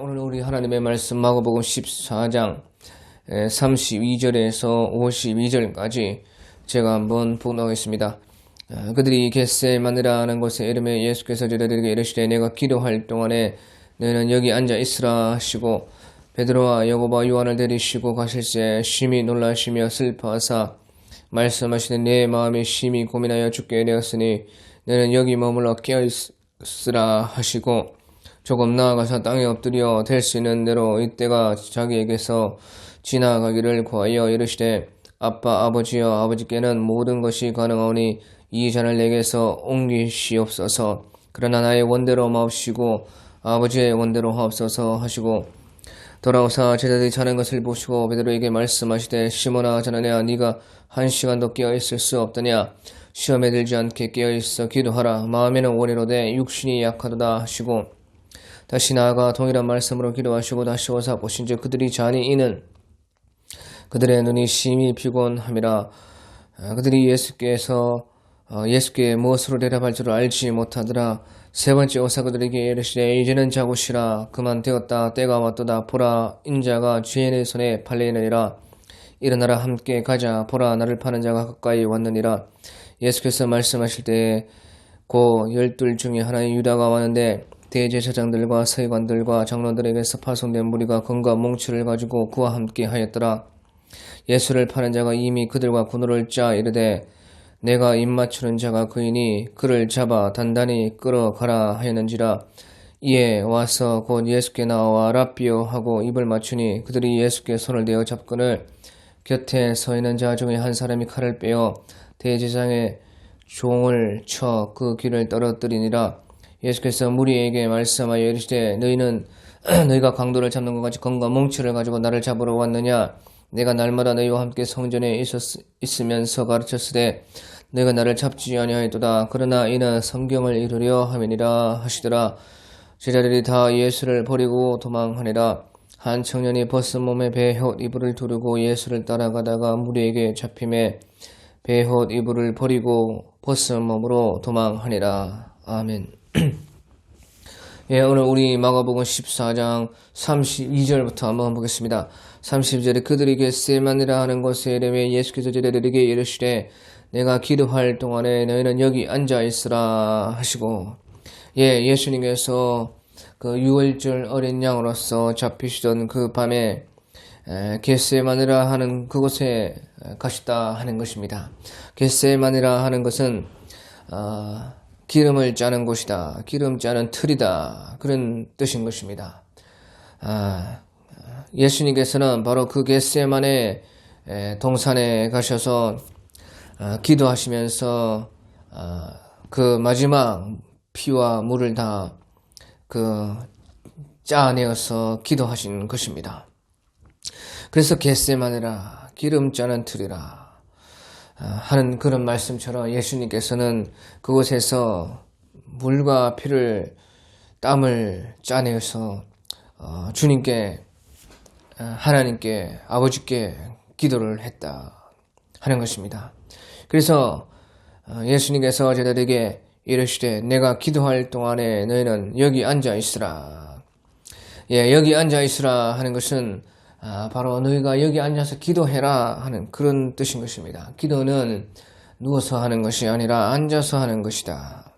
오늘 우리 하나님의 말씀 마가복음 14장 32절에서 52절까지 제가 한번 봉독하겠습니다. 그들이 겟세마네라는 곳에 이름에 예수께서 저들에게 이르시되 내가 기도할 동안에 너희는 여기 앉아 있으라 하시고 베드로와 야고보와 요한을 데리시고 가실새 심히 놀라시며 슬퍼하사 말씀하시되 내 마음이 심히 고민하여 죽게 되었으니 너희는 여기 머물러 깨어있으라 하시고 조금 나아가서 땅에 엎드려 될 수 있는 대로 이때가 자기에게서 지나가기를 구하여 이르시되 아빠 아버지여 아버지께는 모든 것이 가능하오니 이 잔을 내게서 옮기시옵소서. 그러나 나의 원대로 마옵시고 아버지의 원대로 하옵소서 하시고 돌아오사 제자들이 자는 것을 보시고 베드로에게 말씀하시되 시몬아 자나냐 네가 한 시간도 깨어있을 수 없더냐. 시험에 들지 않게 깨어있어 기도하라. 마음에는 원이로되 육신이 약하도다 하시고 다시 나아가 동일한 말씀으로 기도하시고 다시 오사 보신즉 그들이 자니 이는 그들의 눈이 심히 피곤함이라. 그들이 예수께 무엇으로 대답할 줄 알지 못하더라. 세 번째 오사 그들에게 이르시되 이제는 자고 쉬라. 그만 되었다. 때가 왔도다. 보라 인자가 죄인의 손에 팔리느니라. 일어나라 함께 가자. 보라 나를 파는 자가 가까이 왔느니라. 예수께서 말씀하실 때에 고 12 중에 하나인 유다가 왔는데 대제사장들과 서기관들과 장로들에게서 파송된 무리가 금과 몽치를 가지고 그와 함께 하였더라. 예수를 파는 자가 이미 그들과 군호를 짜 이르되 내가 입맞추는 자가 그이니 그를 잡아 단단히 끌어가라 하였는지라. 이에 와서 곧 예수께 나와 라삐오 하고 입을 맞추니 그들이 예수께 손을 대어 잡거늘 곁에 서 있는 자 중에 한 사람이 칼을 빼어 대제사장의 종을 쳐 그 귀를 떨어뜨리니라. 예수께서 무리에게 말씀하여 이르시되 너희는 너희가 강도를 잡는 것 같이 검과 몽치를 가지고 나를 잡으러 왔느냐. 내가 날마다 너희와 함께 성전에 있으면서 가르쳤으되 너희가 나를 잡지 아니하였도다. 그러나 이는 성경을 이루려 함이니라 하시더라. 제자들이 다 예수를 버리고 도망하니라. 한 청년이 벗은 몸에 베옷 이불을 두르고 예수를 따라가다가 무리에게 잡힘에 베옷 이불을 버리고 벗은 몸으로 도망하니라. 아멘. 예, 오늘 우리 마가복음 14장 32절부터 한번 보겠습니다. 30절에 그들이 겟세마네라 하는 곳에 이름에 예수께서 제자들에게 이르시되 내가 기도할 동안에 너희는 여기 앉아 있으라 하시고, 예, 예수님께서 그 유월절 어린 양으로서 잡히시던 그 밤에 겟세마네라 하는 그곳에 가셨다 하는 것입니다. 겟세마네라 하는 것은 기름을 짜는 곳이다. 기름 짜는 틀이다. 그런 뜻인 것입니다. 예수님께서는 바로 그 겟세마네 동산에 가셔서 기도하시면서 그 마지막 피와 물을 다 짜내어서 기도하신 것입니다. 그래서 겟세마네라 기름 짜는 틀이라 하는 그런 말씀처럼 예수님께서는 그곳에서 물과 피를 땀을 짜내어서 주님께 하나님께 아버지께 기도를 했다 하는 것입니다. 그래서 예수님께서 제자들에게 이르시되 내가 기도할 동안에 너희는 여기 앉아 있으라. 예, 여기 앉아 있으라 하는 것은 바로 너희가 여기 앉아서 기도해라 하는 그런 뜻인 것입니다. 기도는 누워서 하는 것이 아니라 앉아서 하는 것이다.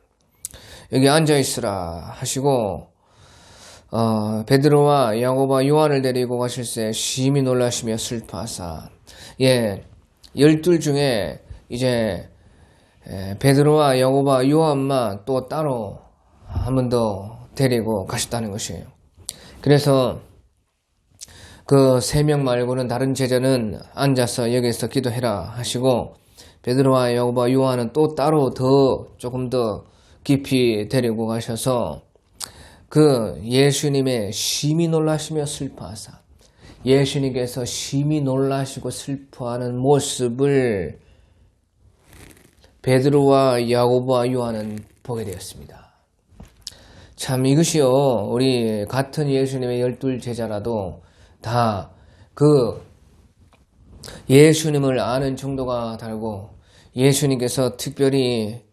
여기 앉아 있으라 하시고 베드로와 야고보와 요한을 데리고 가실새 심히 놀라시며 슬퍼하사, 예, 12 중에 이제 베드로와 야고보와 요한만 또 따로 한 번 더 데리고 가셨다는 것이에요. 그래서 그 3명 말고는 다른 제자는 앉아서 여기서 기도해라 하시고 베드로와 야고보와 요한은 또 따로 조금 더 깊이 데리고 가셔서 그 예수님의 심히 놀라시며 슬퍼하사, 예수님께서 심히 놀라시고 슬퍼하는 모습을 베드로와 야고보와 요한은 보게 되었습니다. 참 이것이요, 우리 같은 예수님의 12제자라도 다 그 예수님을 아는 정도가 다르고 예수님께서 특별히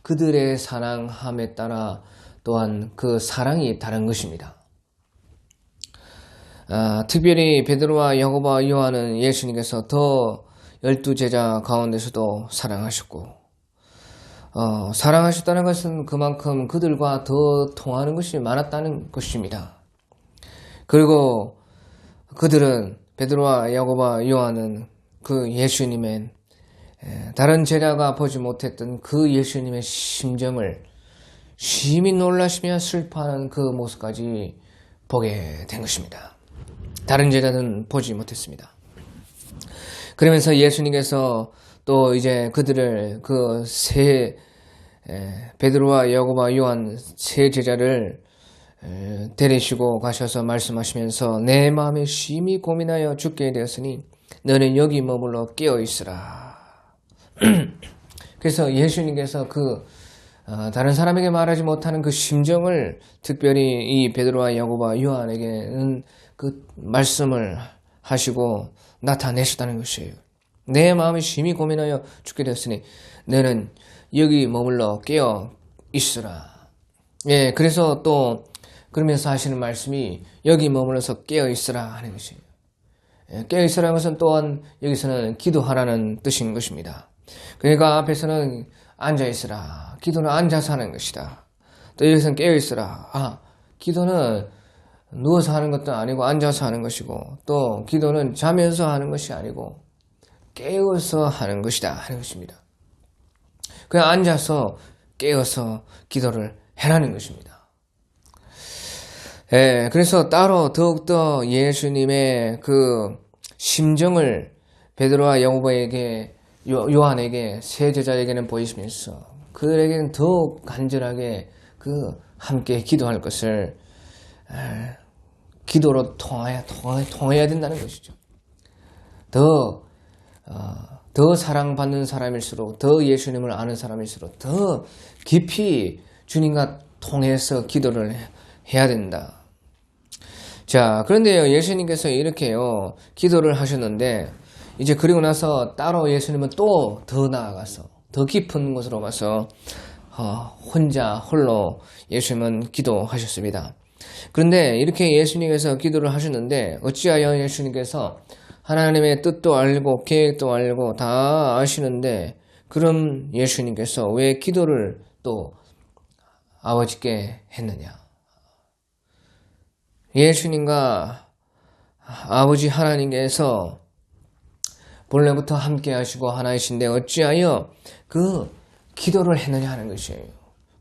그들의 사랑함에 따라 또한 그 사랑이 다른 것입니다. 특별히 베드로와 야고보와 요한은 예수님께서 더 12제자 가운데서도 사랑하셨고 사랑하셨다는 것은 그만큼 그들과 더 통하는 것이 많았다는 것입니다. 그리고 그들은 베드로와 야고보와 요한은 그 예수님의 다른 제자가 보지 못했던 그 예수님의 심정을 심히 놀라시며 슬퍼하는 그 모습까지 보게 된 것입니다. 다른 제자들은 보지 못했습니다. 그러면서 예수님께서 또 이제 그들을 그 베드로와 야고보와 요한 세 제자를 데리시고 가셔서 말씀하시면서 내 마음에 심히 고민하여 죽게 되었으니 너는 여기 머물러 깨어 있으라. 그래서 예수님께서 다른 사람에게 말하지 못하는 그 심정을 특별히 이 베드로와 야고보와 요한에게는 그 말씀을 하시고 나타내셨다는 것이에요. 내 마음이 심히 고민하여 죽게 되었으니 너는 여기 머물러 깨어 있으라. 예, 그래서 또 그러면서 하시는 말씀이 여기 머물러서 깨어 있으라 하는 것이에요. 예, 깨어 있으라는 것은 또한 여기서는 기도하라는 뜻인 것입니다. 그러니까 앞에서는 앉아 있으라. 기도는 앉아서 하는 것이다. 또 여기서는 깨어 있으라. 기도는 누워서 하는 것도 아니고 앉아서 하는 것이고 또 기도는 자면서 하는 것이 아니고 깨어서 하는 것이다 하는 것입니다. 그냥 앉아서 깨어서 기도를 해라는 것입니다. 예, 그래서 따로 더욱더 예수님의 그 심정을 베드로와 야고보에게 요한에게 세 제자에게는 보이시면서 그들에게는 더욱 간절하게 함께 기도할 것을 기도로 통해야 된다는 것이죠. 더 사랑받는 사람일수록 더 예수님을 아는 사람일수록 더 깊이 주님과 통해서 기도를 해야 된다. 자, 그런데요, 예수님께서 이렇게요 기도를 하셨는데 이제 그리고 나서 따로 예수님은 또 더 나아가서 더 깊은 곳으로 가서 혼자 홀로 예수님은 기도하셨습니다. 그런데 이렇게 예수님께서 기도를 하셨는데 어찌하여 예수님께서 하나님의 뜻도 알고 계획도 알고 다 아시는데 그럼 예수님께서 왜 기도를 또 아버지께 했느냐? 예수님과 아버지 하나님께서 본래부터 함께 하시고 하나이신데 어찌하여 그 기도를 했느냐 하는 것이에요.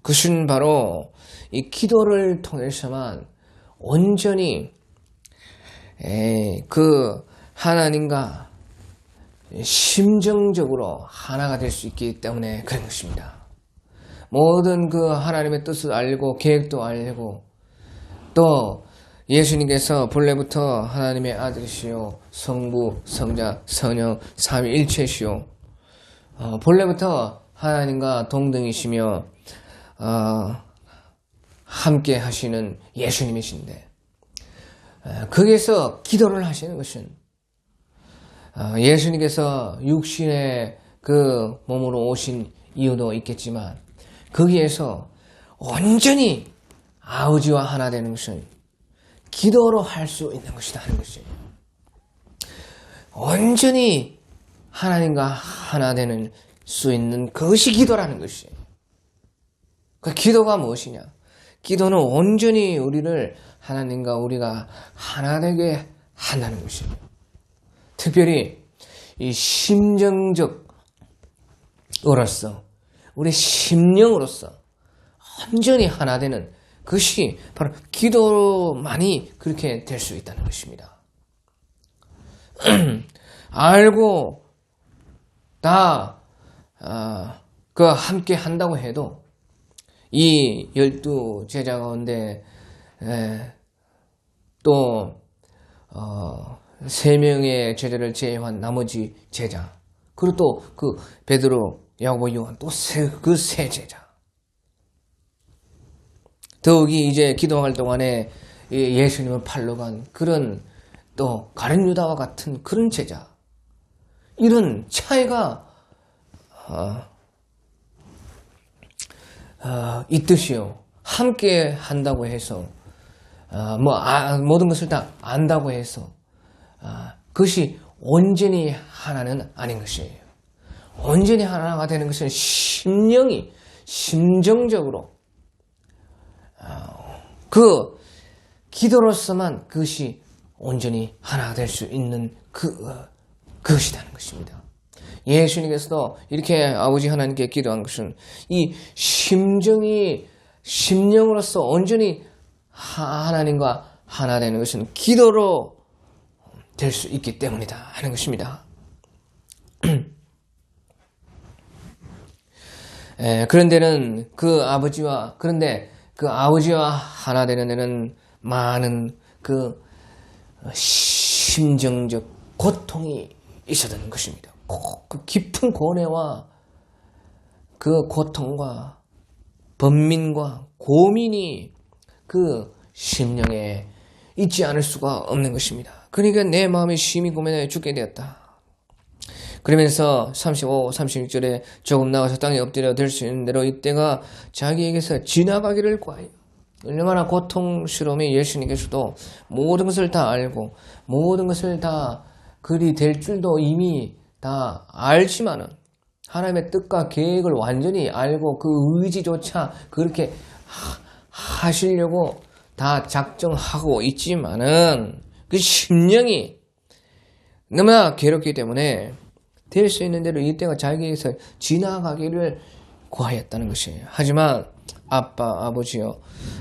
그것은 바로 이 기도를 통해서만 온전히 그 하나님과 심정적으로 하나가 될 수 있기 때문에 그런 것입니다. 모든 그 하나님의 뜻을 알고 계획도 알고 또 예수님께서 본래부터 하나님의 아들이시요 성부, 성자, 성령, 삼위일체시요 본래부터 하나님과 동등이시며 함께 하시는 예수님이신데 거기에서 기도를 하시는 것은 예수님께서 육신의 그 몸으로 오신 이유도 있겠지만 거기에서 온전히 아버지와 하나 되는 것은 기도로 할 수 있는 것이다 하는 것이에요. 온전히 하나님과 하나 되는 수 있는 그것이 기도라는 것이에요. 그 기도가 무엇이냐? 기도는 온전히 우리를 하나님과 우리가 하나 되게 한다는 것이에요. 특별히 이 심정적으로서 우리 심령으로서 온전히 하나 되는 그것이 바로 기도만이 그렇게 될 수 있다는 것입니다. 알고 다 함께 한다고 해도 이 12제자 가운데 또 3명의 제자를 제외한 나머지 제자 그리고 또 그 베드로, 야고보, 요한 또 그 세 제자 더욱이 이제 기도할 동안에 예수님을 팔러 간 그런 또 가룟 유다와 같은 그런 제자, 이런 차이가 있듯이요. 함께 한다고 해서 모든 것을 다 안다고 해서 그것이 온전히 하나는 아닌 것이에요. 온전히 하나가 되는 것은 심정적으로 그 기도로서만 그것이 온전히 하나가 될 수 있는 그것이라는 것입니다. 예수님께서도 이렇게 아버지 하나님께 기도한 것은 이 심령으로서 온전히 하나님과 하나 되는 것은 기도로 될 수 있기 때문이다 하는 것입니다. 그런데 그 아버지와 하나 되는 데는 많은 그 심정적 고통이 있었던 것입니다. 그 깊은 고뇌와 그 고통과 번민과 고민이 그 심령에 있지 않을 수가 없는 것입니다. 그러니까 내 마음이 심히 고민하여 죽게 되었다. 그러면서 35, 36절에 조금 나가서 땅에 엎드려 될 수 있는 대로 이때가 자기에게서 지나가기를 구하여. 얼마나 고통스러움이 예수님께서도 모든 것을 다 알고 모든 것을 다 그리 될 줄도 이미 다 알지만은 하나님의 뜻과 계획을 완전히 알고 그 의지조차 그렇게 하시려고 다 작정하고 있지만은 그 심령이 너무나 괴롭기 때문에 될 수 있는 대로 이때가 자기에게서 지나가기를 구하였다는 것이에요. 하지만 아버지여,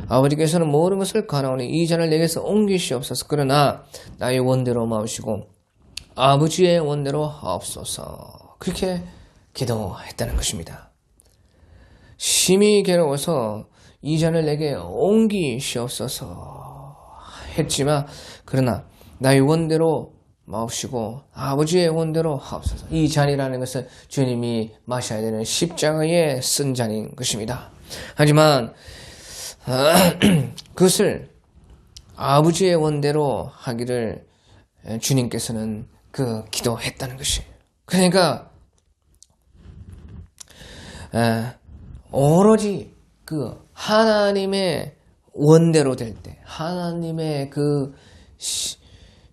아버지께서는 모든 것을 가나오니 이 잔을 내게서 옮기시옵소서. 그러나 나의 원대로 마시고 아버지의 원대로 하옵소서. 그렇게 기도했다는 것입니다. 심히 괴로워서 이 잔을 내게 옮기시옵소서 했지만 그러나 나의 원대로 마옵시고 아버지의 원대로 하옵소서. 이 잔이라는 것은 주님이 마셔야 되는 십자가에 쓴 잔인 것입니다. 하지만 그것을 아버지의 원대로 하기를 주님께서는 기도했다는 것이에요. 그러니까 오로지 하나님의 원대로 될 때, 하나님의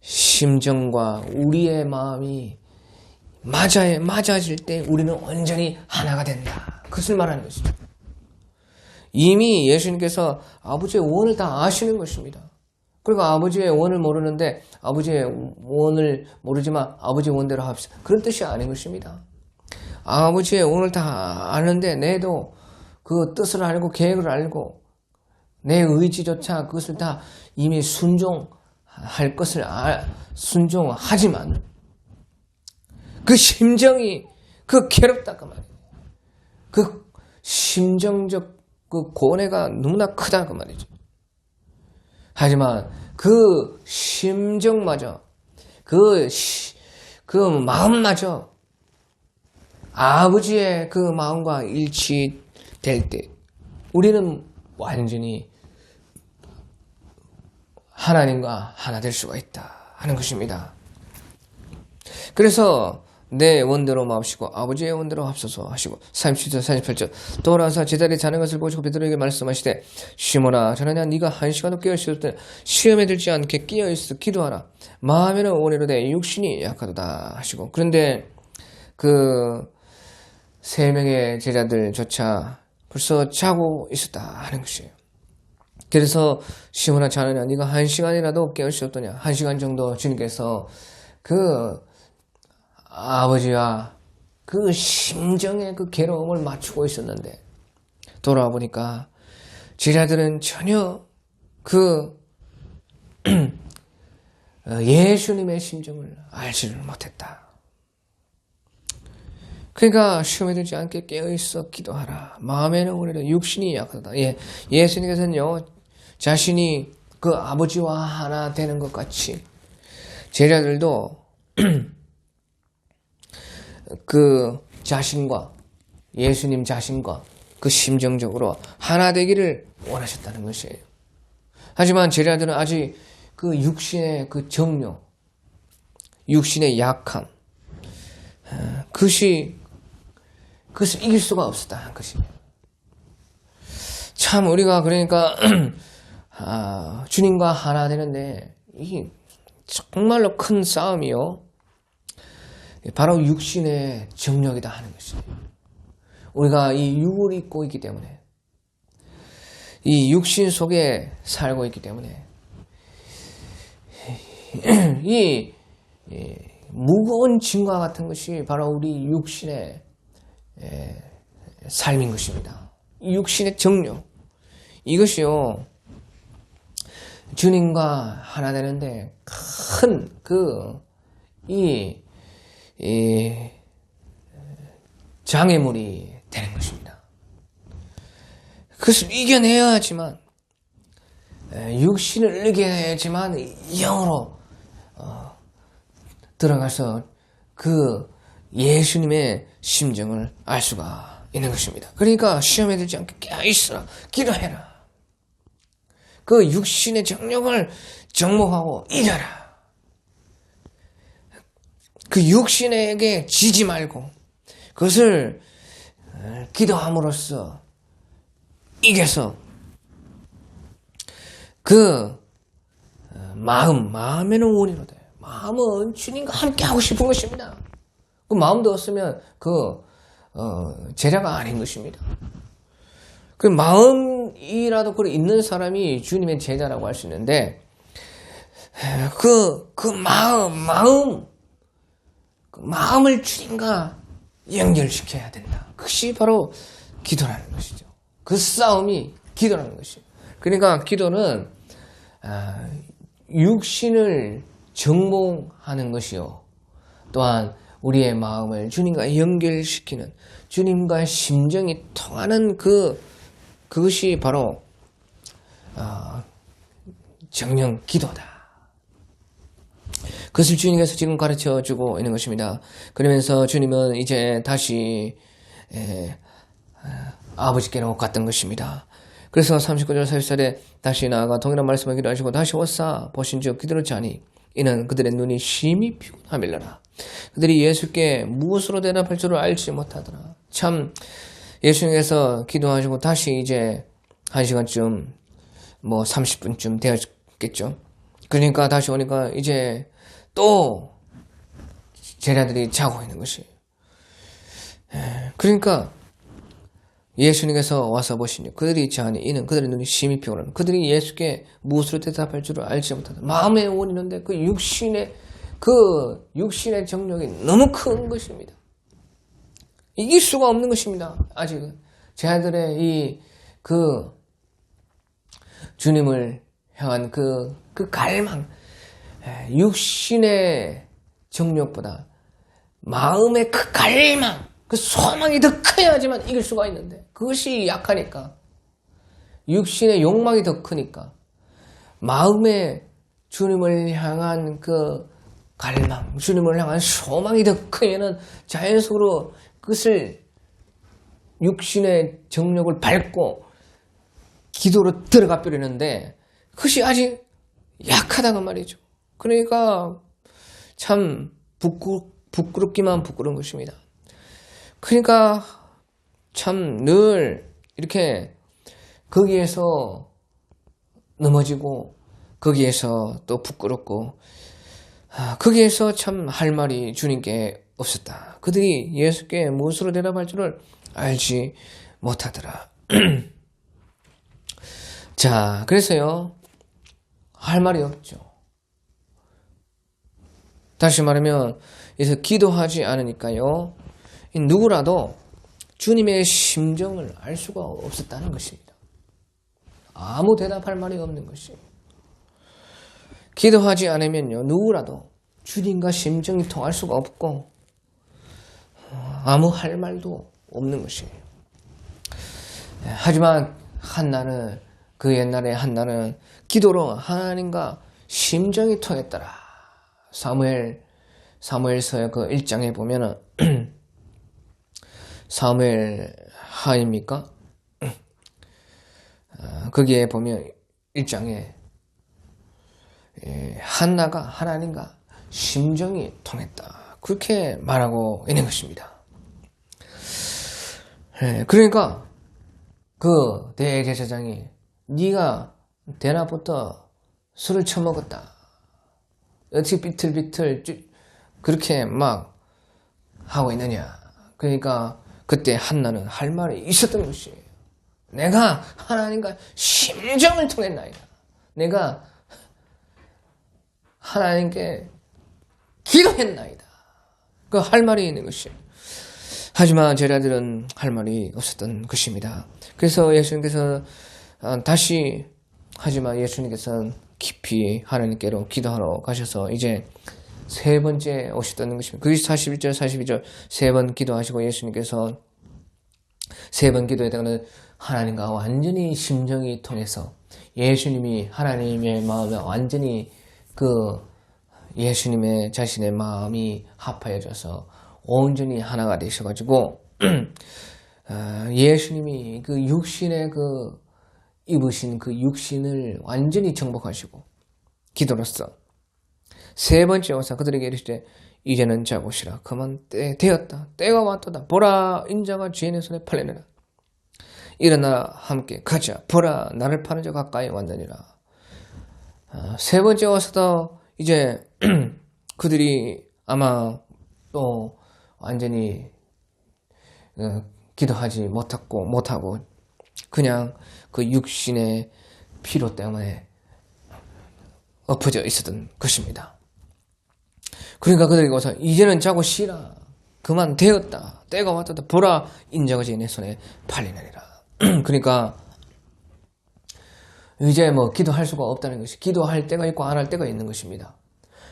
심정과 우리의 마음이 맞아질 때 우리는 완전히 하나가 된다. 그것을 말하는 것입니다. 이미 예수님께서 아버지의 원을 다 아시는 것입니다. 그리고 아버지의 원을 모르는데 아버지의 원을 모르지만 아버지의 원대로 합시다. 그런 뜻이 아닌 것입니다. 아버지의 원을 다 아는데 내도 그 뜻을 알고 계획을 알고 내 의지조차 그것을 다 이미 순종할 것을 순종하지만 그 심정이 괴롭다 그 말이에요. 그 심정적 고뇌가 너무나 크다 그 말이죠. 하지만 그 심정마저 그 마음마저 아버지의 그 마음과 일치될 때 우리는 완전히 하나님과 하나 될 수가 있다 하는 것입니다. 그래서 내 원대로 마옵시고 아버지의 원대로 합소서 하시고 37절 48절 돌아서 제자리에 자는 것을 보시고 베드로에게 말씀하시되 시몬아 전하냐 네가 한 시간도 깨어있을 때 시험에 들지 않게 깨어있어 기도하라. 마음에는 원이로되 육신이 약하도다 하시고 그런데 세 명의 제자들조차 벌써 자고 있었다 하는 것이에요. 그래서 시몬아 자느냐 네가 한 시간이라도 깨어있었더냐. 한 시간 정도 주님께서 아버지와 심정의 괴로움을 맞추고 있었는데 돌아와 보니까 제자들은 전혀 예수님의 심정을 알지를 못했다. 그러니까 시험에 들지 않게 깨어있어 기도하라. 마음에는 오히려 육신이 약하다. 예수님께서는요 자신이 아버지와 하나 되는 것 같이 제자들도 자신과 예수님 자신과 그 심정적으로 하나 되기를 원하셨다는 것이에요. 하지만 제자들은 아직 그 육신의 그 정욕, 육신의 약함, 그것을 이길 수가 없었다는 것입니다. 참 우리가 그러니까 주님과 하나 되는데 이 정말로 큰 싸움이요. 바로 육신의 정욕이다 하는 것이에요. 우리가 이 육을 입고 있기 때문에 이 육신 속에 살고 있기 때문에 이 무거운 짐과 같은 것이 바로 우리 육신의 삶인 것입니다. 육신의 정욕 이것이요 주님과 하나 되는데 큰 이 장애물이 되는 것입니다. 그것을 이겨내야지만 육신을 이겨내야지만 영으로 들어가서 그 예수님의 심정을 알 수가 있는 것입니다. 그러니까 시험에 들지 않게 깨어있으라 기도해라. 그 육신의 정욕을 정복하고 이겨라. 그 육신에게 지지 말고 그것을 기도함으로써 이겨서 그 마음에는 원이로 돼. 마음은 주님과 함께 하고 싶은 것입니다. 그 마음도 없으면 제자가 아닌 것입니다. 그 마음이라도 있는 사람이 주님의 제자라고 할 수 있는데 마음을 주님과 연결시켜야 된다. 그것이 바로 기도라는 것이죠. 그 싸움이 기도라는 것이죠. 그러니까 기도는 육신을 정복하는 것이요. 또한 우리의 마음을 주님과 연결시키는 주님과 심정이 통하는 그것이 바로 정령 기도다. 그것을 주님께서 지금 가르쳐주고 있는 것입니다. 그러면서 주님은 이제 다시 아버지께로 갔던 것입니다. 그래서 39절 40절에 다시 나아가 동일한 말씀을 기도하시고 다시 오사 보신즉 기도를 자니 이는 그들의 눈이 심히 피곤하밀러라. 그들이 예수께 무엇으로 대답할 줄을 알지 못하더라. 참 예수님께서 기도하시고 다시 이제 1시간쯤 30분쯤 되었겠죠. 그러니까 다시 오니까 이제 또 제자들이 자고 있는 것이. 그러니까 예수님께서 와서 보시니 그들이 자니 이는 그들의 눈이 심히 피곤하니 그들이 예수께 무엇으로 대답할 줄을 알지 못하다. 마음의 원이는데 그 육신의 정욕이 너무 큰 것입니다. 이길 수가 없는 것입니다. 아직은 제자들의 주님을 향한 그 갈망, 육신의 정욕보다 마음의 그 갈망, 그 소망이 더 커야지만 이길 수가 있는데 그것이 약하니까 육신의 욕망이 더 크니까 마음의 주님을 향한 그 갈망, 주님을 향한 소망이 더 크면은 자연적으로 그것을 육신의 정욕을 밟고 기도로 들어가 버리는데 그것이 아직 약하다는 말이죠. 그러니까 참 부끄럽기만 부끄러운 것입니다. 그러니까 참 늘 이렇게 거기에서 넘어지고 거기에서 또 부끄럽고 거기에서 참 할 말이 주님께 없었다. 그들이 예수께 무엇으로 대답할 줄을 알지 못하더라. 자, 그래서요 할 말이 없죠. 다시 말하면 그래서 기도하지 않으니까요 누구라도 주님의 심정을 알 수가 없었다는 것입니다. 아무 대답할 말이 없는 것이에요. 기도하지 않으면요 누구라도 주님과 심정이 통할 수가 없고 아무 할 말도 없는 것이에요. 하지만 한나는 그 옛날에 한나는 기도로 하나님과 심정이 통했더라. 사무엘서의 그 1장에 보면은 사무엘 하입니까? 거기에 보면 1장에 한나가 하나님과 심정이 통했다. 그렇게 말하고 있는 것입니다. 그러니까 그 대제사장이 네가 대낮부터 술을 처먹었다. 어떻게 비틀비틀 그렇게 막 하고 있느냐. 그러니까 그때 한나는 할 말이 있었던 것이에요. 내가 하나님과 심정을 통했나이다. 내가 하나님께 기도했나이다. 그 할 말이 있는 것이에요. 하지만 제자들은 할 말이 없었던 것입니다. 그래서 예수님께서 다시 하지만 예수님께서는 깊이 하나님께로 기도하러 가셔서 이제 세 번째 오셨다는 것입니다. 그게 41절, 42절 세 번 기도하시고 예수님께서 세 번 기도에다가는 하나님과 완전히 심정이 통해서 예수님이 하나님의 마음에 완전히 그 예수님의 자신의 마음이 합하여져서 온전히 하나가 되셔가지고 예수님이 그 육신의 그 입으신 그 육신을 완전히 정복하시고 기도로서 세 번째 오사 그들에게 이르시되 이제는 자고 쉬라. 그만 되었다. 때가 왔도다. 보라 인자가 죄인의 손에 팔리느라. 일어나 함께 가자. 보라 나를 파는 자 가까이 왔느니라. 세 번째 와서도 이제 그들이 아마 또 완전히 기도하지 못하고 그냥 그 육신의 피로 때문에 엎어져 있었던 것입니다. 그러니까 그들에게 와서 이제는 자고 쉬라. 그만 되었다. 때가 왔다. 보라 인자가 죄인의 손에 팔리느니라. 그러니까 이제 뭐 기도할 수가 없다는 것이 기도할 때가 있고 안 할 때가 있는 것입니다.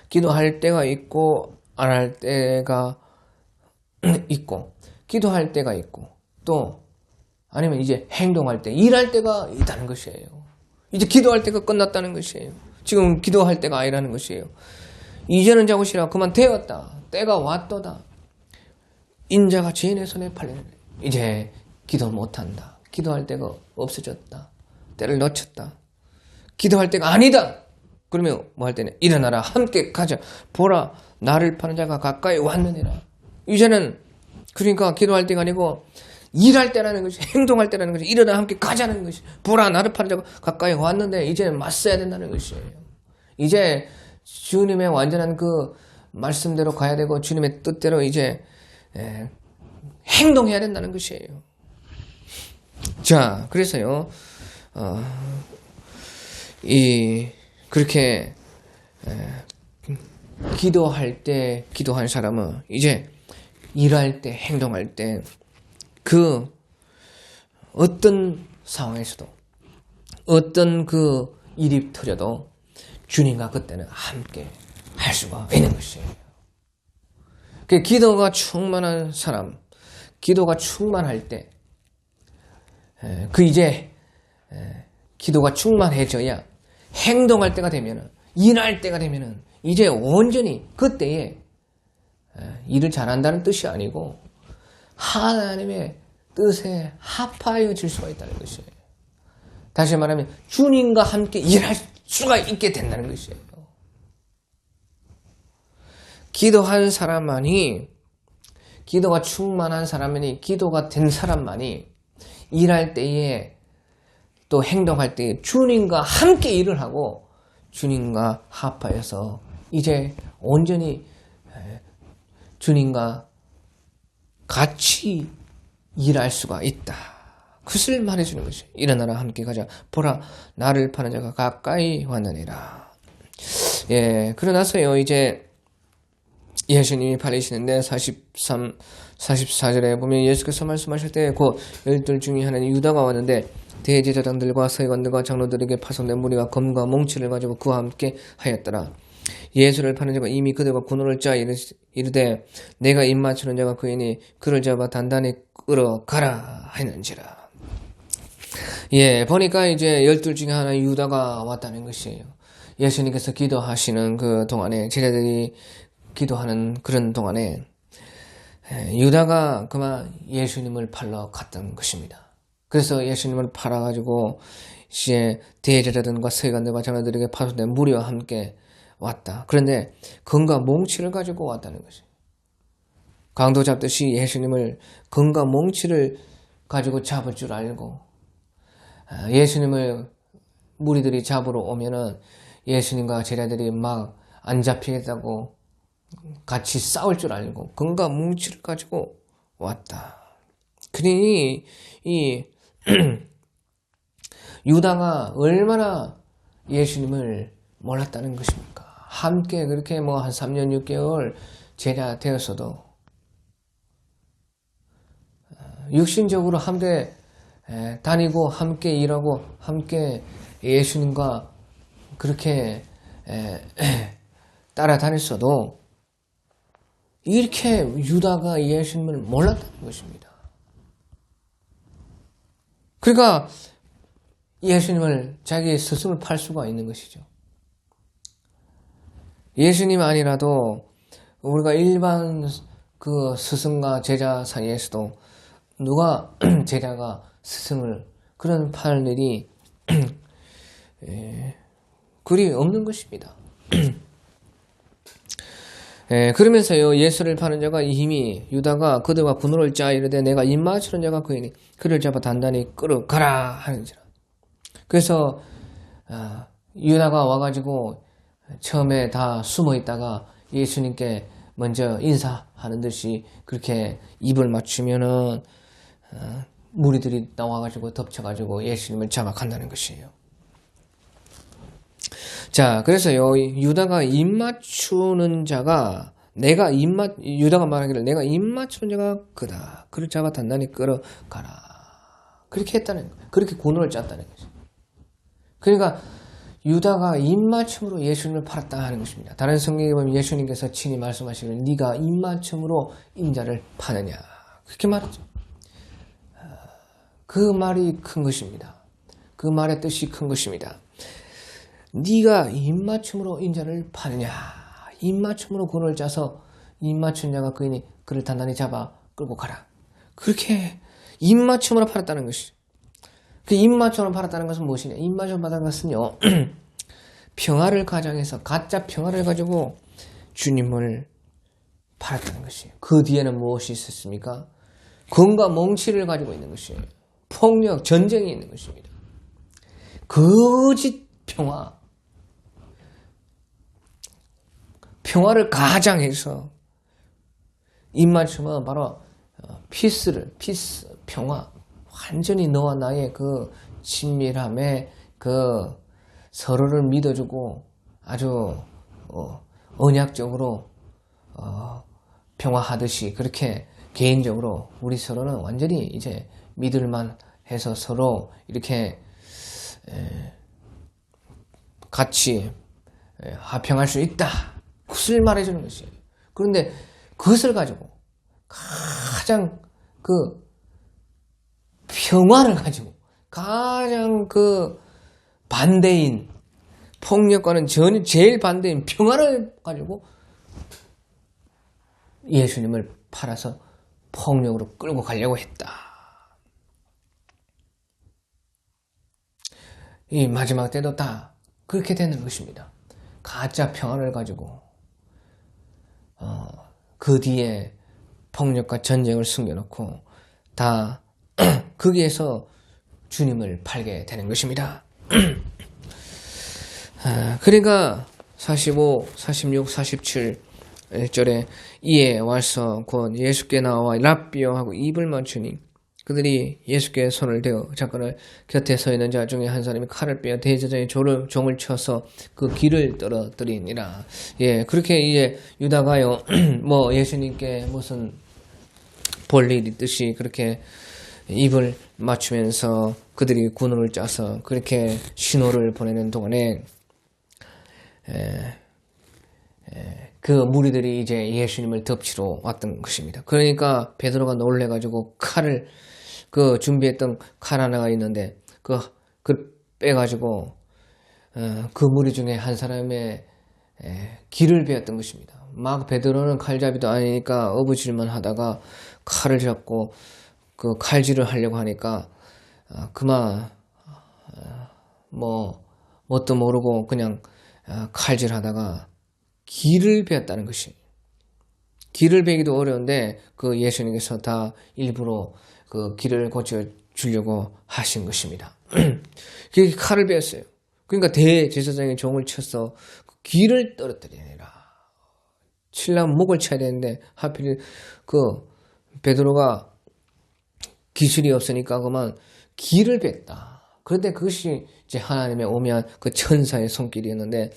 기도할 때가 있고 안 할 때가 있고 기도할 때가 있고 또 아니면 이제 행동할 때 일할 때가 있다는 것이에요. 이제 기도할 때가 끝났다는 것이에요. 지금 기도할 때가 아니라는 것이에요. 이제는 자고 쉬라. 그만 되었다. 때가 왔도다. 인자가 죄인의 손에 팔리는 이제 기도 못한다. 기도할 때가 없어졌다. 때를 놓쳤다. 기도할 때가 아니다. 그러면 뭐 할 때는 일어나라. 함께 가자. 보라 나를 파는 자가 가까이 왔느니라. 이제는 그러니까 기도할 때가 아니고 일할 때라는 것이 행동할 때라는 것이 일어나 함께 가자는 것이 보라 나를 파는 자가 가까이 왔는데 이제는 맞서야 된다는 것이에요. 이제 주님의 완전한 그 말씀대로 가야 되고 주님의 뜻대로 이제 행동해야 된다는 것이에요. 자, 그래서요, 그렇게 기도할 때 기도한 사람은 이제 일할 때 행동할 때 그 어떤 상황에서도 어떤 그 일이 터져도 주님과 그때는 함께 할 수가 있는 것이에요. 그 기도가 충만한 사람, 기도가 충만할 때, 이제 기도가 충만해져야 행동할 때가 되면은, 일할 때가 되면은, 이제 온전히 그때에 일을 잘한다는 뜻이 아니고, 하나님의 뜻에 합하여질 수가 있다는 것이에요. 다시 말하면, 주님과 함께 일할 수가 있게 된다는 것이에요. 기도한 사람만이, 기도가 충만한 사람만이, 기도가 된 사람만이 일할 때에 또 행동할 때에 주님과 함께 일을 하고 주님과 합하여서 이제 온전히 주님과 같이 일할 수가 있다. 그것을 말해주는 것이에요. 일어나라 함께 가자. 보라 나를 파는 자가 가까이 왔느니라. 예, 그러나서요 이제 예수님이 팔리시는데 44절에 보면 예수께서 말씀하실 때 곧 12 중에 하나는 유다가 왔는데 대제사장들과 서기관들과 장로들에게 파송된 무리가 검과 몽치를 가지고 그와 함께 하였더라. 예수를 파는 자가 이미 그들과 군호를 짜 이르되 내가 입맞추는 자가 그이니 그를 잡아 단단히 끌어가라 하는지라. 예, 보니까 이제 12 중에 하나 유다가 왔다는 것이에요. 예수님께서 기도하시는 그 동안에 제자들이 기도하는 그런 동안에 유다가 그만 예수님을 팔러 갔던 것입니다. 그래서 예수님을 팔아가지고 이제 대제자들과 서기관들과 장로들에게 파송된 무리와 함께 왔다. 그런데 금과 몽치를 가지고 왔다는 것이에요. 강도 잡듯이 예수님을 금과 몽치를 가지고 잡을 줄 알고 예수님을 무리들이 잡으러 오면은 예수님과 제자들이 막 안 잡히겠다고 같이 싸울 줄 알고 금과 몽치를 가지고 왔다. 그러니 이 유다가 얼마나 예수님을 몰랐다는 것입니까? 함께 그렇게 뭐 한 3년 6개월 제자 되었어도 육신적으로 함께 다니고 함께 일하고 함께 예수님과 그렇게 따라다녔어도 이렇게 유다가 예수님을 몰랐다는 것입니다. 그러니까 예수님을 자기의 스승을 팔 수가 있는 것이죠. 예수님 아니라도 우리가 일반 그 스승과 제자 사이에서도 누가 제자가 스승을 그런 팔 일이 그리 없는 것입니다. 그러면서요 예수를 파는 자가 이미 유다가 그들과 분노를 짜 이르되 내가 입맞추는 자가 그이니 그를 잡아 단단히 끌어가라 하는지라. 그래서 유다가 와가지고 처음에 다 숨어 있다가 예수님께 먼저 인사하는 듯이 그렇게 입을 맞추면은 무리들이 나와가지고 덮쳐가지고 예수님을 잡아간다는 것이에요. 자, 그래서요 유다가 입 맞추는 자가 유다가 말하기를 내가 입 맞추는 자가 그다. 그를 잡아 단단히 끌어가라. 그렇게 했다는 거예요. 그렇게 군을 짰다는 거죠. 그러니까 유다가 입맞춤으로 예수님을 팔았다 하는 것입니다. 다른 성경에 보면 예수님께서 친히 말씀하시기를 네가 입맞춤으로 인자를 파느냐 그렇게 말하죠. 그 말이 큰 것입니다. 그 말의 뜻이 큰 것입니다. 네가 입맞춤으로 인자를 파느냐 입맞춤으로 군을 짜서 입맞춘 자가 그이니 그를 단단히 잡아 끌고 가라. 그렇게 입맞춤으로 팔았다는 것이죠. 그 입맞춤으로 팔았다는 것은 무엇이냐? 입맞춤으로 팔았다는 것은요 평화를 가장해서 가짜 평화를 가지고 주님을 팔았다는 것이에요. 그 뒤에는 무엇이 있었습니까? 금과 몽치를 가지고 있는 것이에요. 폭력, 전쟁이 있는 것입니다. 거짓 평화를 가장해서 입맞춤은 바로 피스, 평화, 완전히 너와 나의 그 친밀함에 그 서로를 믿어주고 아주 언약적으로 평화하듯이 그렇게 개인적으로 우리 서로는 완전히 이제 믿을만 해서 서로 이렇게 같이 화평할 수 있다. 그것을 말해주는 것이에요. 그런데 그것을 가지고 가장 그 평화를 가지고 가장 그 반대인 폭력과는 제일 반대인 평화를 가지고 예수님을 팔아서 폭력으로 끌고 가려고 했다. 이 마지막 때도 다 그렇게 되는 것입니다. 가짜 평화를 가지고 그 뒤에 폭력과 전쟁을 숨겨놓고 다 거기에서 주님을 팔게 되는 것입니다. 그러니까 45, 46, 47절에 이에 와서 곧 예수께 나와 랍비요 하고 입을 맞추니 그들이 예수께 손을 대어 잠깐을 곁에 서 있는 자 중에 한 사람이 칼을 빼어 대제자의 종을 쳐서 그 귀를 떨어뜨리니라. 예, 그렇게 이제 유다가요 뭐 예수님께 무슨 볼일 있듯이 그렇게 입을 맞추면서 그들이 군을 짜서 그렇게 신호를 보내는 동안에 그 무리들이 이제 예수님을 덮치러 왔던 것입니다. 그러니까 베드로가 놀래가지고 칼을 그 준비했던 칼 하나가 있는데 그 빼가지고 그 무리 중에 한 사람의 귀를 베었던 것입니다. 막 베드로는 칼잡이도 아니니까 어부질만 하다가 칼을 잡고 그 칼질을 하려고 하니까 그만 뭣도 모르고 그냥 칼질하다가 길을 베었다는 것이. 길을 베기도 어려운데 그 예수님께서 다 일부러 그 길을 고쳐 주려고 하신 것입니다. 그 칼을 베었어요. 그러니까 대제사장의 종을 쳐서 그 길을 떨어뜨리니라. 치려면 목을 쳐야 되는데 하필 그 베드로가 기술이 없으니까 그만 길을 뱉다. 그런데 그것이 이제 하나님의 오묘한 그 천사의 손길이었는데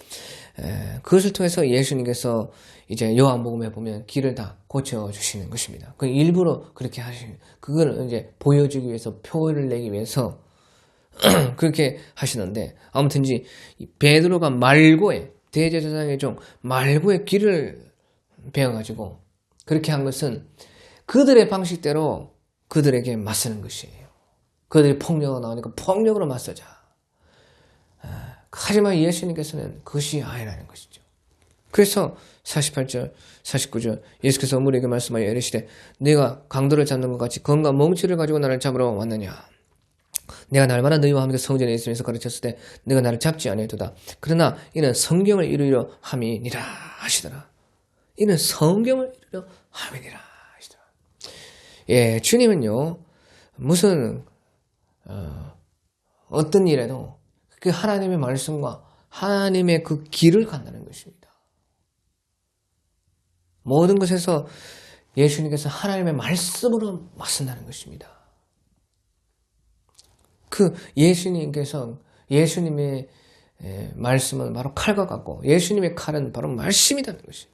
그것을 통해서 예수님께서 이제 요한복음에 보면 길을 다 고쳐주시는 것입니다. 그 일부러 그렇게 하시는, 그걸 이제 보여주기 위해서, 표를 내기 위해서 그렇게 하시는데, 아무튼지 베드로가 말고의, 대제사장의 종 말고의 길을 배워가지고 그렇게 한 것은 그들의 방식대로 그들에게 맞서는 것이에요. 그들이 폭력으로 나오니까 폭력으로 맞서자. 하지만 예수님께서는 그것이 아니라는 것이죠. 그래서 48절, 49절 예수께서 우리에게 말씀하여 이르시되 네가 강도를 잡는 것 같이 검과 몽치를 가지고 나를 잡으러 왔느냐. 내가 날마다 너희와 함께 성전에 있으면서 가르쳤을 때 네가 나를 잡지 아니하도다. 그러나 이는 성경을 이루려 함이니라 하시더라. 이는 성경을 이루려 함이니라 하시더라. 예, 주님은요 무슨 어떤 일에도 그 하나님의 말씀과 하나님의 그 길을 간다는 것입니다. 모든 것에서 예수님께서 하나님의 말씀으로 맞선다는 것입니다. 그 예수님께서 예수님의 말씀은 바로 칼과 같고 예수님의 칼은 바로 말씀이라는 것이에요.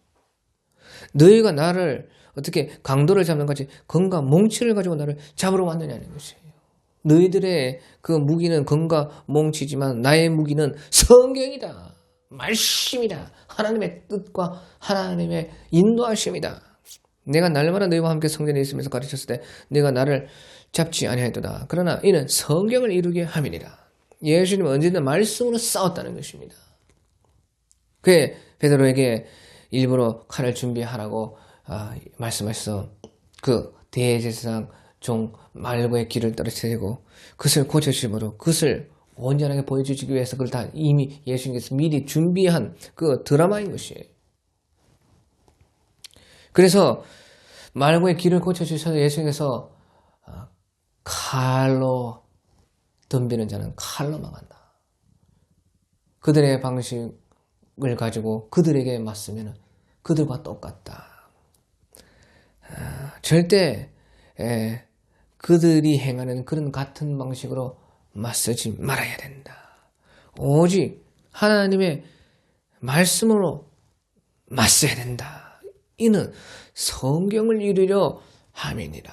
너희가 나를 어떻게 강도를 잡는 것이 검과 몽치를 가지고 나를 잡으러 왔느냐는 것이에요. 너희들의 그 무기는 검과 몽치지만 나의 무기는 성경이다. 말씀이다. 하나님의 뜻과 하나님의 인도하심이다. 내가 날마다 너희와 함께 성전에 있으면서 가르쳤을 때 내가 나를 잡지 아니하였도다. 그러나 이는 성경을 이루게 함이니라. 예수님은 언제나 말씀으로 싸웠다는 것입니다. 그에 베드로에게 일부러 칼을 준비하라고 말씀하셔서 그 대제사장 종 말고의 길을 떨어뜨리고 그것을 고쳐주심으로 그것을 온전하게 보여주시기 위해서 그걸 다 이미 예수님께서 미리 준비한 그 드라마인 것이에요. 그래서 말고의 길을 고쳐주셔서 예수님께서 칼로 덤비는 자는 칼로 망한다. 그들의 방식을 가지고 그들에게 맞으면 그들과 똑같다. 절대 그들이 행하는 그런 같은 방식으로 맞서지 말아야 된다. 오직 하나님의 말씀으로 맞서야 된다. 이는 성경을 이루려 함이니라.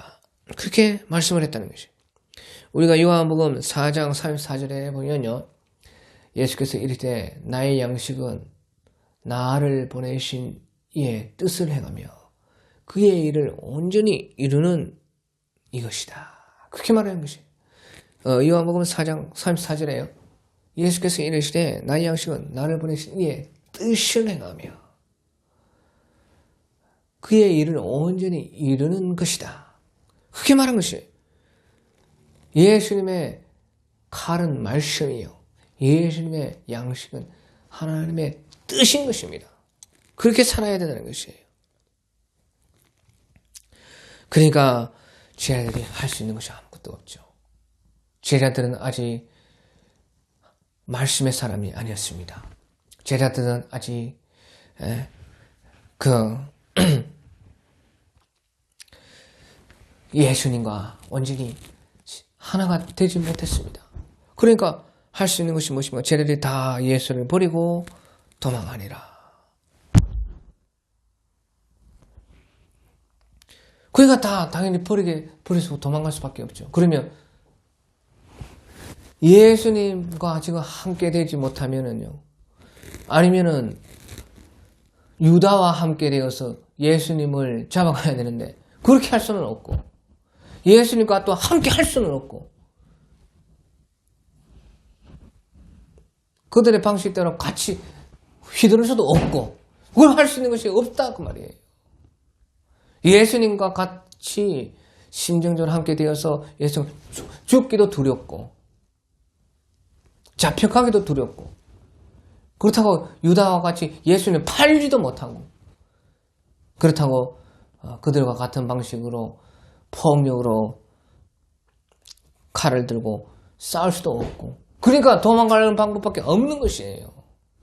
그렇게 말씀을 했다는 것이에요. 우리가 요한복음 4장 34절에 보면요. 예수께서 이르되 나의 양식은 나를 보내신 이의 뜻을 행하며 그의 일을 온전히 이루는 이것이다. 그렇게 말하는 것이에요. 요한복음 4장 34절에요. 예수께서 이르시되 나의 양식은 나를 보내신 이의 뜻을 행하며 그의 일을 온전히 이루는 것이다. 그렇게 말한 것이에요. 예수님의 칼은 말씀이요. 예수님의 양식은 하나님의 뜻인 것입니다. 그렇게 살아야 된다는 것이에요. 그러니까 제자들이 할 수 있는 것이 아무것도 없죠. 제자들은 아직 말씀의 사람이 아니었습니다. 제자들은 아직 예수님과 완전히 하나가 되지 못했습니다. 그러니까 할 수 있는 것이 무엇인가? 제자들이 다 예수를 버리고 도망하니라. 그러니까 다 당연히 버리고 도망갈 수밖에 없죠. 그러면 예수님과 지금 함께 되지 못하면은요, 아니면은 유다와 함께 되어서 예수님을 잡아가야 되는데 그렇게 할 수는 없고, 예수님과 또 함께 할 수는 없고, 그들의 방식대로 같이 휘두를 수도 없고, 그걸 할 수 있는 것이 없다 그 말이에요. 예수님과 같이 심정적으로 함께 되어서 예수 죽기도 두렵고 잡혀가기도 두렵고 그렇다고 유다와 같이 예수님을 팔지도 못하고 그렇다고 그들과 같은 방식으로 폭력으로 칼을 들고 싸울 수도 없고 그러니까 도망가는 방법밖에 없는 것이에요.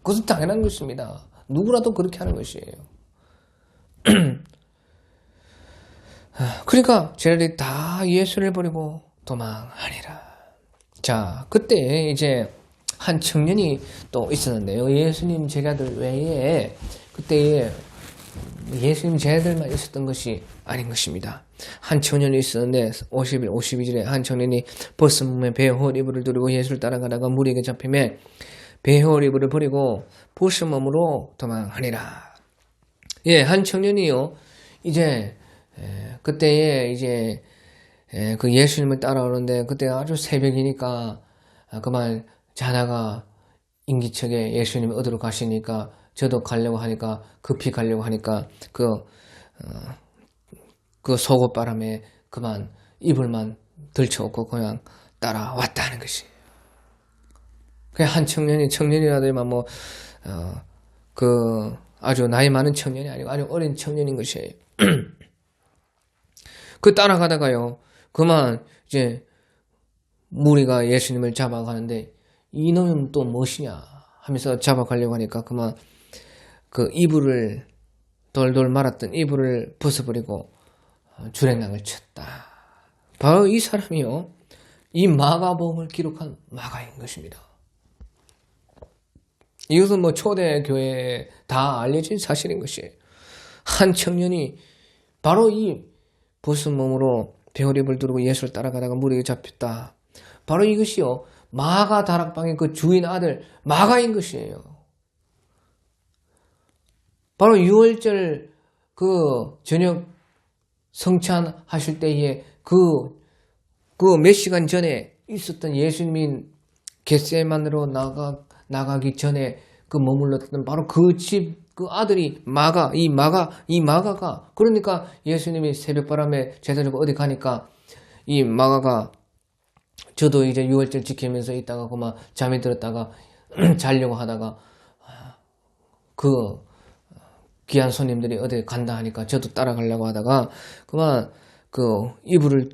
그것은 당연한 것입니다. 누구라도 그렇게 하는 것이에요. 그러니까 쟤네들이 다 예수를 버리고 도망하니라. 자, 그때 이제 한 청년이 또 있었는데요. 예수님 제자들 외에 그때 예수님 제자들만 있었던 것이 아닌 것입니다. 한 청년이 있었는데 51, 52절에 한 청년이 벗은 몸에 배헐 이불을 두르고 예수를 따라가다가 무리에게 잡히매 배헐 이불을 버리고 벗은 몸으로 도망하니라. 예, 한 청년이요. 이제 그때에 이제 그 예수님을 따라오는데 그때 아주 새벽이니까 그만 자다가 인기척에 예수님이 어디로 가시니까 저도 가려고 하니까 급히 가려고 하니까 그 속옷바람에 그만 이불만 들쳐놓고 그냥 따라왔다는 것이에요. 그냥 한 청년이라도만 아주 나이 많은 청년이 아니고 아주 어린 청년인 것이에요. 그 따라가다가요, 그만 이제 무리가 예수님을 잡아가는데 이놈은 또 무엇이냐 하면서 잡아가려고 하니까 그만 그 이불을 돌돌 말았던 이불을 벗어버리고 주랭랑을 쳤다. 바로 이 사람이요, 이 마가복음을 기록한 마가인 것입니다. 이것은 초대 교회에 다 알려진 사실인 것이에요. 한 청년이 바로 이 벗은 몸으로 배허리불 두르고 예수를 따라가다가 무리에 잡혔다. 바로 이것이요, 마가 다락방의 그 주인 아들 마가인 것이에요. 바로 6월절 그 저녁 성찬하실 때에 그 몇 시간 전에 있었던 예수님이 겟세마네로 나가기 전에 그 머물렀던 바로 그 집 그 아들이 이 마가가 그러니까 예수님이 새벽바람에 제자들과 어디 가니까 이 마가가 저도 이제 6월절 지키면서 있다가 그만 잠이 들었다가 자려고 하다가 그 귀한 손님들이 어디 간다 하니까 저도 따라가려고 하다가 그만 그 이불을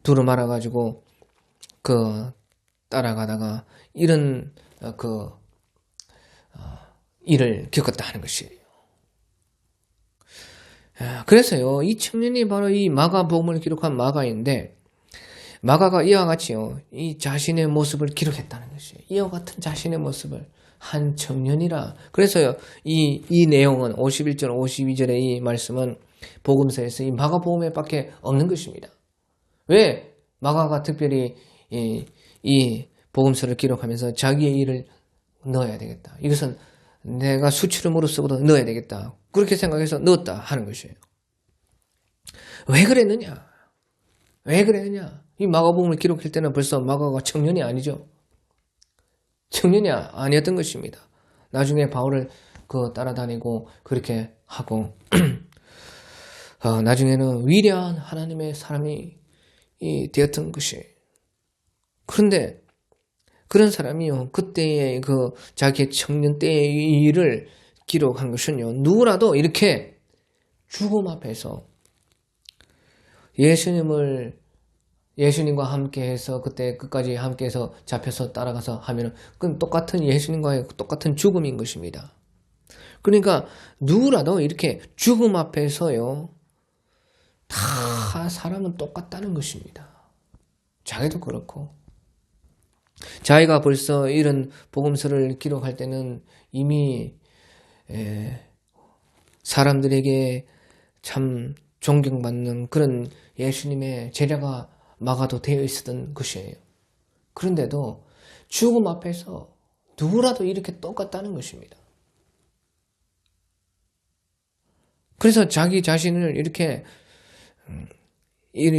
두루 말아가지고 그 따라가다가 이런 일을 겪었다 하는 것이에요. 그래서요, 이 청년이 바로 이 마가복음을 기록한 마가인데 마가가 이와 같이요, 이 자신의 모습을 기록했다는 것이에요. 이와 같은 자신의 모습을 한 청년이라. 그래서요, 이 내용은 51절, 52절의 이 말씀은 복음서에서 이 마가복음에밖에 없는 것입니다. 왜 마가가 특별히 이 복음서를 기록하면서 자기의 일을 넣어야 되겠다. 이것은 내가 수치름으로 쓰고도 넣어야 되겠다. 그렇게 생각해서 넣었다 하는 것이에요. 왜 그랬느냐? 이 마가복음을 기록할 때는 벌써 마가가 청년이 아니죠. 청년이 아니었던 것입니다. 나중에 바울을 따라다니고 그렇게 하고 나중에는 위대한 하나님의 사람이 되었던 것이에요. 그런데 그런 사람이요, 그때의 자기의 청년 때의 일을 기록한 것은요, 누구라도 이렇게 죽음 앞에서 예수님과 함께해서 그때 끝까지 함께해서 잡혀서 따라가서 하면은 그건 똑같은 예수님과의 똑같은 죽음인 것입니다. 그러니까 누구라도 이렇게 죽음 앞에서요, 다 사람은 똑같다는 것입니다. 자기도 그렇고. 자기가 벌써 이런 복음서를 기록할 때는 이미 사람들에게 참 존경받는 그런 예수님의 제자가 마가도 되어 있었던 것이에요. 그런데도 죽음 앞에서 누구라도 이렇게 똑같다는 것입니다. 그래서 자기 자신을 이렇게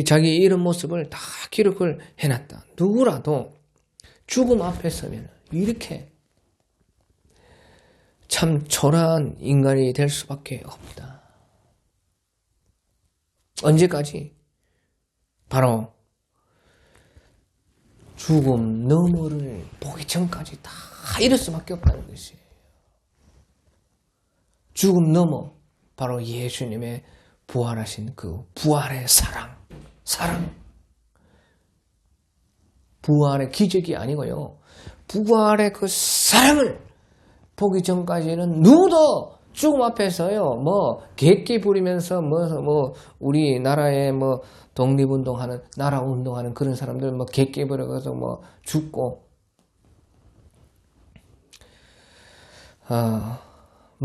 자기 이런 모습을 다 기록을 해놨다. 누구라도 죽음 앞에 서면 이렇게 참 초라한 인간이 될 수밖에 없다. 언제까지? 바로 죽음 너머를 보기 전까지 다 이럴 수밖에 없다는 것이에요. 죽음 너머, 바로 예수님의 부활하신 그 부활의 사랑. 부활의 기적이 아니고요. 부활의 그 사랑을 보기 전까지는 누구도 죽음 앞에서요, 객기 부리면서, 우리나라에 독립운동하는, 나라 운동하는 그런 사람들, 객기 부려가서 죽고,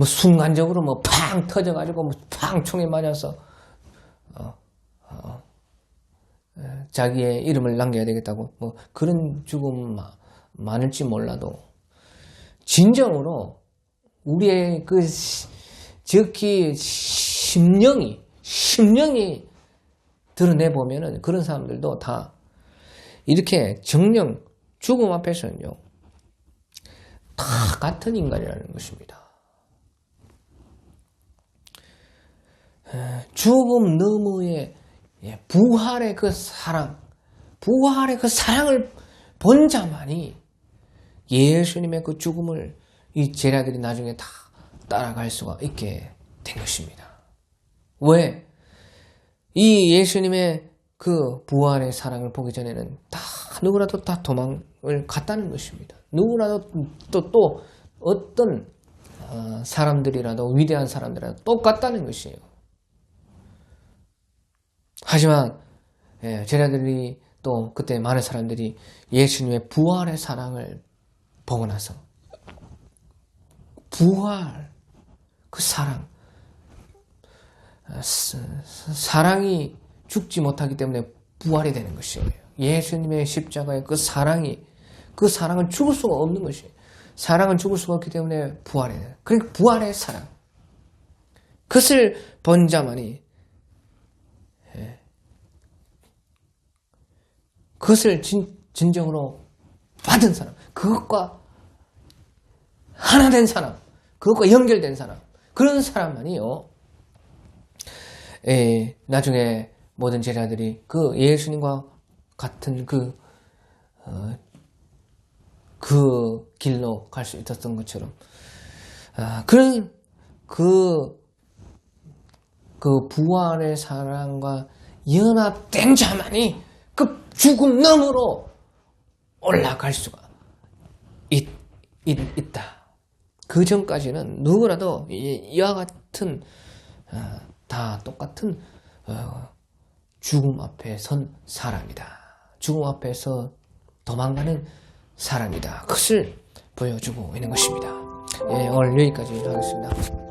순간적으로 팡 터져가지고, 팡 총에 맞아서, 자기의 이름을 남겨야 되겠다고, 그런 죽음 많을지 몰라도, 진정으로, 우리의 그 지극히 심령이 드러내보면은 그런 사람들도 다 이렇게 정령 죽음 앞에서는요 다 같은 인간이라는 것입니다. 죽음 너머의 부활의 그 사랑을 본 자만이 예수님의 그 죽음을 이 제자들이 나중에 다 따라갈 수가 있게 된 것입니다. 왜? 이 예수님의 그 부활의 사랑을 보기 전에는 다 누구라도 다 도망을 갔다는 것입니다. 누구라도 또 어떤 사람들이라도 위대한 사람들이라도 똑같다는 것이에요. 하지만 제자들이 또 그때 많은 사람들이 예수님의 부활의 사랑을 보고 나서 부활, 그 사랑이 죽지 못하기 때문에 부활이 되는 것이에요. 예수님의 십자가의 그 사랑은 죽을 수가 없는 것이에요. 사랑은 죽을 수가 없기 때문에 부활이 돼요. 그러니까 부활의 사랑. 그것을 본 자만이, 그것을 진정으로 받은 사람, 그것과 하나 된 사람, 그것과 연결된 사람, 그런 사람만이요. 나중에 모든 제자들이 그 예수님과 같은 그 길로 갈 수 있었던 것처럼, 그런 그 부활의 사랑과 연합된 자만이 그 죽음 너머로 올라갈 수가 있다. 그 전까지는 누구라도 이와 같은 다 똑같은 죽음 앞에 선 사람이다. 죽음 앞에서 도망가는 사람이다. 그것을 보여주고 있는 것입니다. 오늘 여기까지 하겠습니다.